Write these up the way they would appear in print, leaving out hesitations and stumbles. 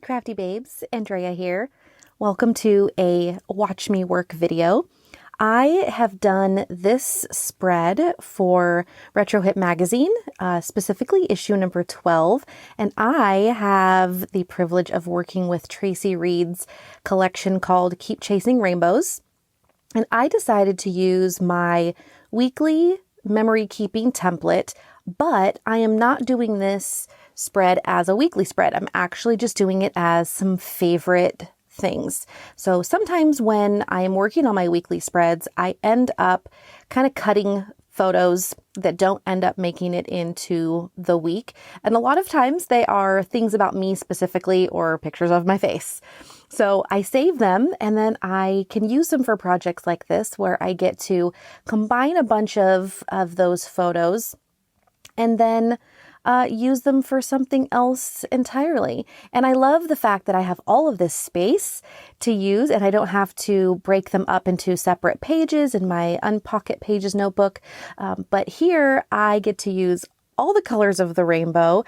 crafty babes, Andrea here. Welcome to a Watch Me Work video. I have done this spread for Retro Hit magazine, specifically issue number 12, and I have the privilege of working with Tracy Reed's collection called Keep Chasing Rainbows. And I decided to use my weekly memory keeping template, but I am not doing this spread as a weekly spread. I'm actually just doing it as some favorite things. So sometimes when I am working on my weekly spreads, I end up kind of cutting photos that don't end up making it into the week. And a lot of times they are things about me specifically or pictures of my face. So I save them and then I can use them for projects like this where I get to combine a bunch of those photos and then use them for something else entirely. And I love the fact that I have all of this space to use and I don't have to break them up into separate pages in my Unpocket Pages notebook. But here I get to use all the colors of the rainbow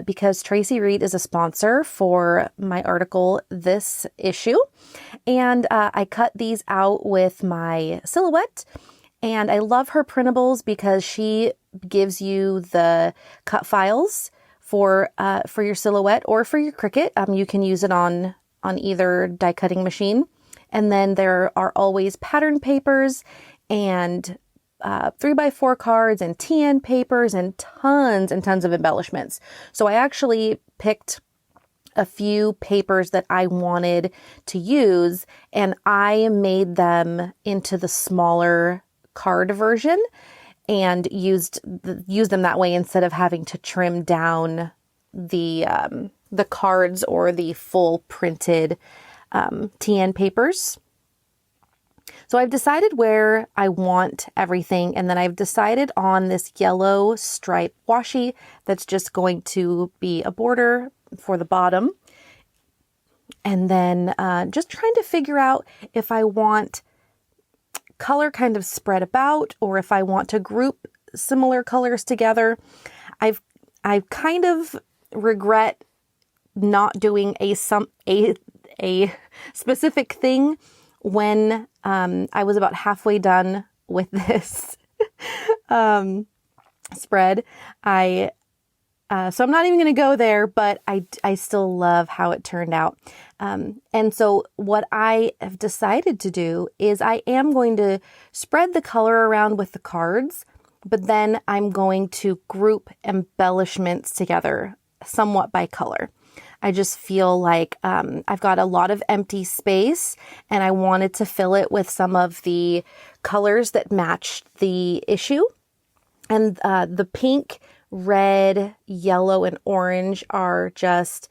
because Tracy Reed is a sponsor for my article this issue. And I cut these out with my Silhouette. And I love her printables because she gives you the cut files for your Silhouette or for your Cricut. You can use it on either die cutting machine. And then there are always pattern papers and 3x4 cards and TN papers and tons of embellishments. So I actually picked a few papers that I wanted to use and I made them into the smaller card version and used them that way instead of having to trim down the cards or the full printed TN papers. So I've decided where I want everything, and then I've decided on this yellow stripe washi that's just going to be a border for the bottom. And then just trying to figure out if I want color kind of spread about or if I want to group similar colors together. I kind of regret not doing a specific thing when I was about halfway done with this spread. So I'm not even going to go there, but I still love how it turned out. And so what I have decided to do is I am going to spread the color around with the cards, but then I'm going to group embellishments together somewhat by color. I just feel like I've got a lot of empty space and I wanted to fill it with some of the colors that matched the issue. And the pink, red, yellow, and orange are just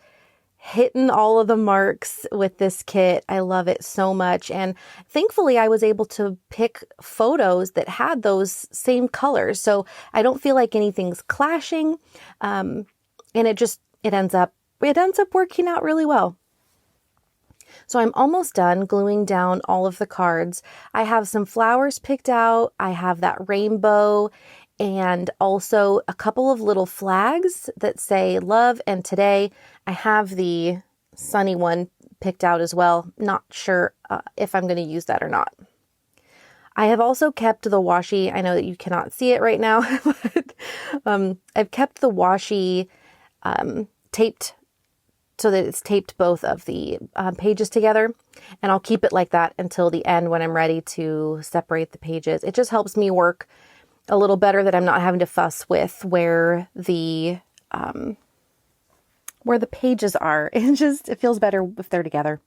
hitting all of the marks with this kit. I love it so much. And thankfully I was able to pick photos that had those same colors. So I don't feel like anything's clashing. And it ends up working out really well. So I'm almost done gluing down all of the cards. I have some flowers picked out. I have that rainbow and also a couple of little flags that say love and today. I have the sunny one picked out as well. Not sure if I'm going to use that or not. I have also kept the washi. I know that you cannot see it right now, but I've kept the washi taped so that it's taped both of the pages together. And I'll keep it like that until the end when I'm ready to separate the pages. It just helps me work a little better that I'm not having to fuss with where the pages are. It feels better if they're together.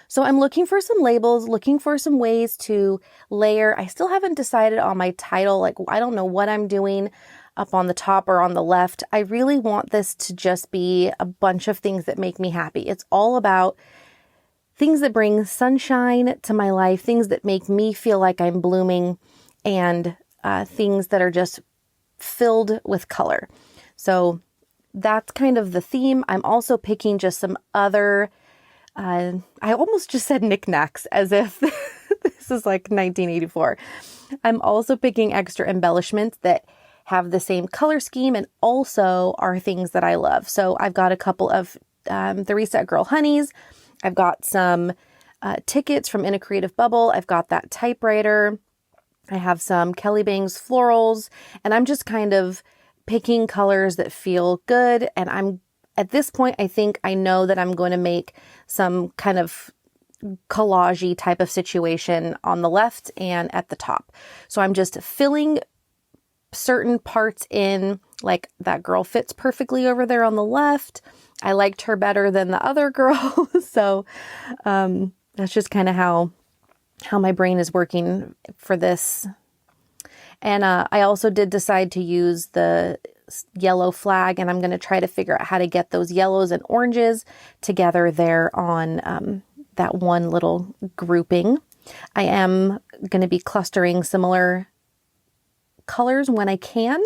So I'm looking for some labels, looking for some ways to layer. I still haven't decided on my title. Like, I don't know what I'm doing up on the top or on the left. I really want this to just be a bunch of things that make me happy. It's all about things that bring sunshine to my life, things that make me feel like I'm blooming, and things that are just filled with color. So that's kind of the theme. I'm also picking just some other, I almost just said knickknacks as if this is like 1984. I'm also picking extra embellishments that have the same color scheme and also are things that I love. So I've got a couple of the Reset Girl Honeys. I've got some tickets from In a Creative Bubble. I've got that typewriter. I have some Kelly Bangs florals, and I'm just kind of picking colors that feel good. And I'm at this point, I think I know that I'm going to make some kind of collage-y type of situation on the left and at the top. So I'm just filling certain parts in, like that girl fits perfectly over there on the left. I liked her better than the other girl. So that's just kind of how my brain is working for this. And I also did decide to use the yellow flag, and I'm going to try to figure out how to get those yellows and oranges together there on that one little grouping. I am going to be clustering similar colors when I can,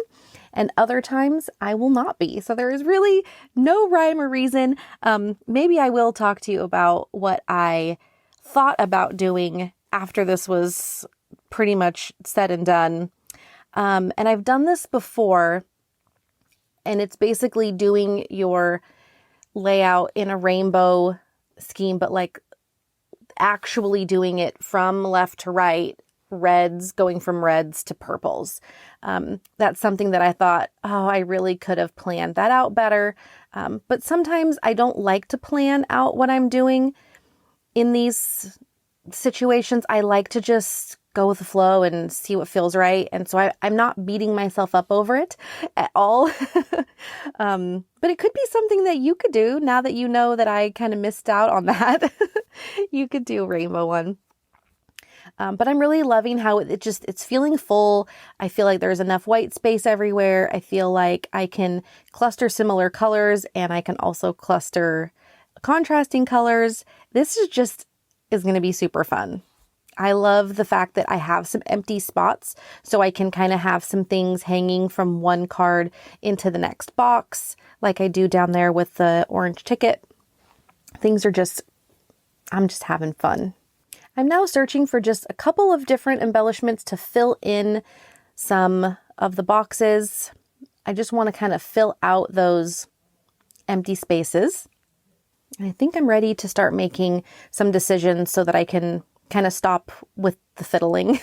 and other times I will not be. So there is really no rhyme or reason. Maybe I will talk to you about what I thought about doing after this was pretty much said and done. And I've done this before, and it's basically doing your layout in a rainbow scheme, but like actually doing it from left to right, reds, going from reds to purples. That's something that I thought, oh, I really could have planned that out better. But sometimes I don't like to plan out what I'm doing in these situations. I like to just go with the flow and see what feels right. And so I'm not beating myself up over it at all. But it could be something that you could do now that you know that I kind of missed out on that. You could do a rainbow one. But I'm really loving how it's feeling full. I feel like there's enough white space everywhere. I feel like I can cluster similar colors, and I can also cluster contrasting colors. This is going to be super fun. I love the fact that I have some empty spots, so I can kind of have some things hanging from one card into the next box, like I do down there with the orange ticket. I'm just having fun. I'm now searching for just a couple of different embellishments to fill in some of the boxes. I just want to kind of fill out those empty spaces. And I think I'm ready to start making some decisions so that I can kind of stop with the fiddling.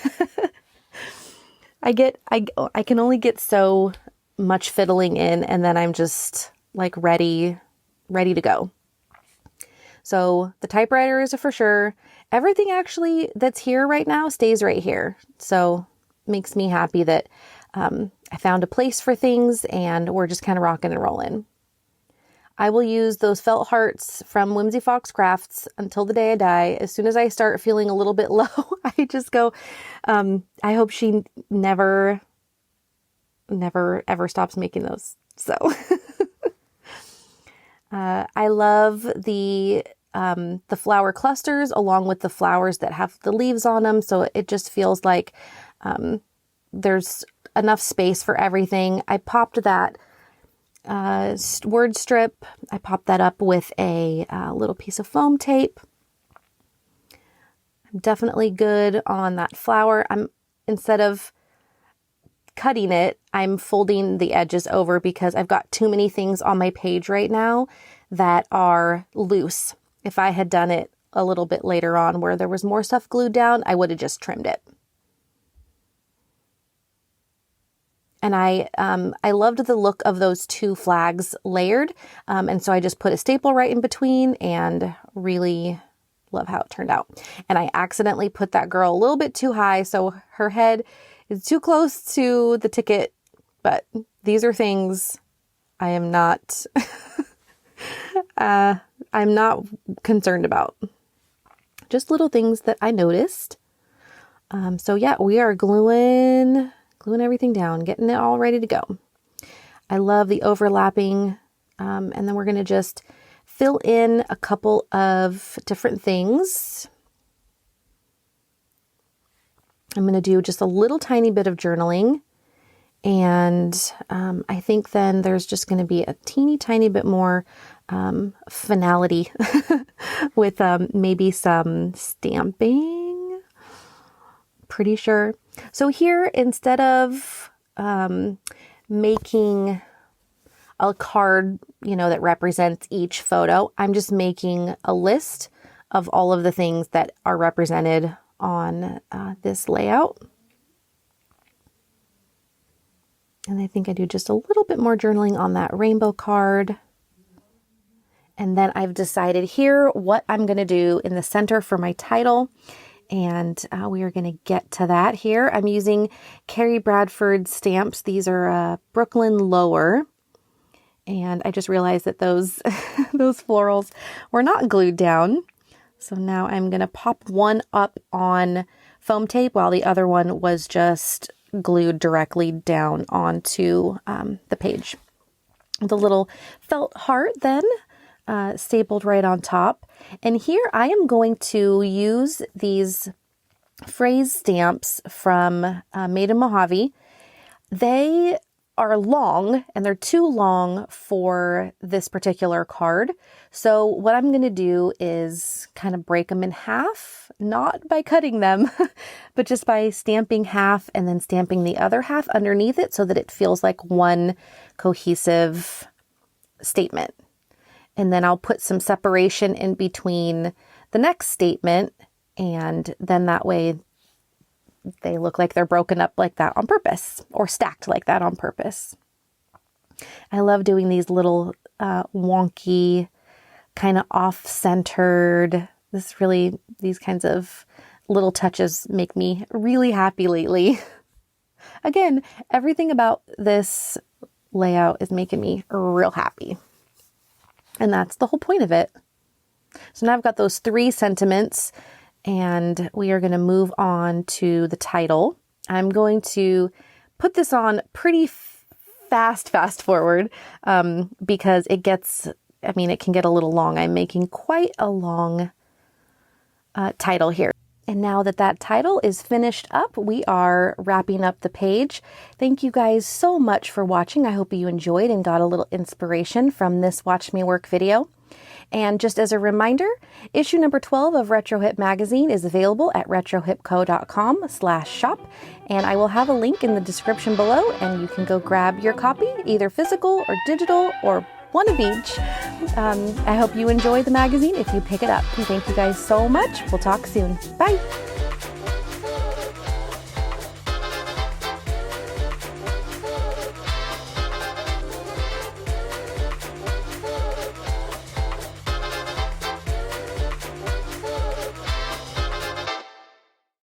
I can only get so much fiddling in, and then I'm just like ready to go. So the typewriter is a for sure. Everything actually that's here right now stays right here. So it makes me happy that I found a place for things, and we're just kind of rocking and rolling. I will use those felt hearts from Whimsy Fox Crafts until the day I die. As soon as I start feeling a little bit low, I just go, I hope she never ever stops making those. So I love the flower clusters along with the flowers that have the leaves on them. So it just feels like there's enough space for everything. I popped that word strip. I popped that up with a little piece of foam tape. I'm definitely good on that flower. Instead of cutting it, I'm folding the edges over because I've got too many things on my page right now that are loose. If I had done it a little bit later on where there was more stuff glued down, I would have just trimmed it. And I loved the look of those two flags layered. And so I just put a staple right in between and really love how it turned out. And I accidentally put that girl a little bit too high, so her head is too close to the ticket. But these are things I am not, I'm not concerned about. Just little things that I noticed. So yeah, we are gluing everything down, getting it all ready to go. I love the overlapping, and then we're going to just fill in a couple of different things. I'm going to do just a little tiny bit of journaling, and I think then there's just going to be a teeny tiny bit more finality with maybe some stamping. Pretty sure. So here, instead of making a card, you know, that represents each photo. I'm just making a list of all of the things that are represented on this layout. And I think I do just a little bit more journaling on that rainbow card. And then I've decided here what I'm going to do in the center for my title. And we are going to get to that here. I'm using Carrie Bradford stamps. These are Brooklyn Lower. And I just realized that those, those florals were not glued down. So now I'm going to pop one up on foam tape while the other one was just glued directly down onto the page. The little felt heart then stapled right on top. And here I am going to use these phrase stamps from Made in Mojave. They are long and they're too long for this particular card. So what I'm going to do is kind of break them in half, not by cutting them, but just by stamping half and then stamping the other half underneath it so that it feels like one cohesive statement. And then I'll put some separation in between the next statement, and then that way they look like they're broken up like that on purpose, or stacked like that on purpose. I love doing these little wonky, kind of off-centered, these kinds of little touches make me really happy lately. Again, everything about this layout is making me real happy. And that's the whole point of it. So now I've got those 3 sentiments, and we are going to move on to the title. I'm going to put this on pretty fast forward because it can get a little long. I'm making quite a long title here. And now that that title is finished up, we are wrapping up the page. Thank you guys so much for watching. I hope you enjoyed and got a little inspiration from this Watch Me Work video. And just as a reminder, issue number 12 of Retro Hip Magazine is available at retrohipco.com/shop. And I will have a link in the description below, and you can go grab your copy, either physical or digital or one of each. I hope you enjoy the magazine if you pick it up. Thank you guys so much. We'll talk soon. Bye.